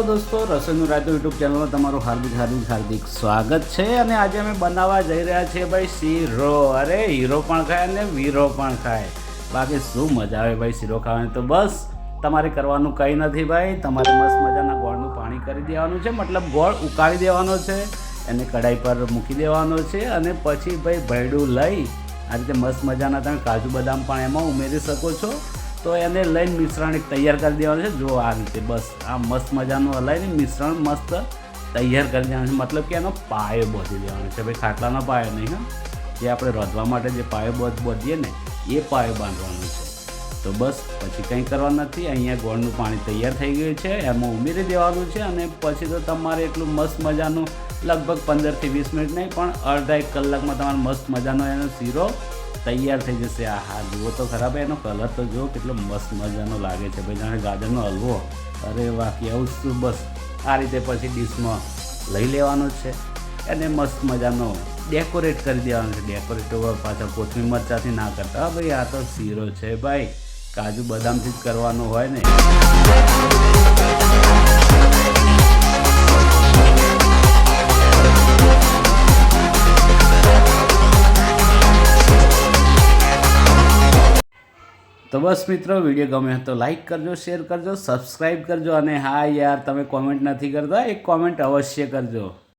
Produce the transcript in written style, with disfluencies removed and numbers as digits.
દોસ્તો, રસોઈનું રાયતું યુટ્યુબ ચેનલમાં તમારું હાર્દિક સ્વાગત છે। અને આજે અમે બનાવવા જઈ રહ્યા છીએ ભાઈ શીરો। અરે હીરો પણ ખાય અને વીરો પણ ખાય, બાકી શું મજા આવે ભાઈ શીરો ખાવાની। તો બસ તમારે કરવાનું કંઈ નથી ભાઈ, તમારે મસ્ત મજાના ગોળનું પાણી કરી દેવાનું છે, મતલબ ગોળ ઉકાળી દેવાનો છે, એને કઢાઈ પર મૂકી દેવાનો છે અને પછી ભાઈ ભેડું લઈ આ રીતે મસ્ત મજાના તમે કાજુ બદામ પણ એમાં ઉમેરી શકો છો। તો એને લઈને મિશ્રણ એક તૈયાર કરી દેવાનું છે। જો આ રીતે બસ આ મસ્ત મજાનું હલાવીને મિશ્રણ મસ્ત તૈયાર કરી દેવાનું છે, મતલબ કે એનો પાયો બાંધી દેવાનો છે ભાઈ, ખાટલાનો પાયો નહીં, જે આપણે રોધવા માટે જે પાયો બાંધીએ ને એ પાયો બાંધવાનો છે। તો બસ પછી કંઈ કરવાનું નથી। અહીંયા ગોળનું પાણી તૈયાર થઈ ગયું છે, એમાં ઉમેરી દેવાનું છે અને પછી તો તમારે એટલું મસ્ત મજાનું લગભગ 15 થી 20 મિનિટ નહીં પણ અડધા 1 કલાકમાં તમારો મસ્ત મજાનો એનો શીરો તૈયાર થઈ જશે। આ હા જુઓ તો ખરાબ, એનો કલર તો જુઓ કેટલો મસ્ત મજાનો લાગે છે ભાઈ, જાણે ગાજરનો હલવો। અરે વાહ, કેવું શું! બસ આ રીતે પછી ડીશમાં લઈ લેવાનો છે, એને મસ્ત મજાનો ડેકોરેટ કરી દેવાનો છે। ડેકોરેટ પાછળ કોથમીર મરચાંથી ના કરતા ભાઈ, આ તો શીરો છે ભાઈ, કાજુ બદામથી જ કરવાનો હોય ને। તો બસ મિત્રો, વિડીયો ગમે તો લાઈક કરજો, શેર કરજો, સબસ્ક્રાઈબ કરજો અને હા યાર, તમે કોમેન્ટ નથી કરતા, એક કોમેન્ટ અવશ્ય કરજો।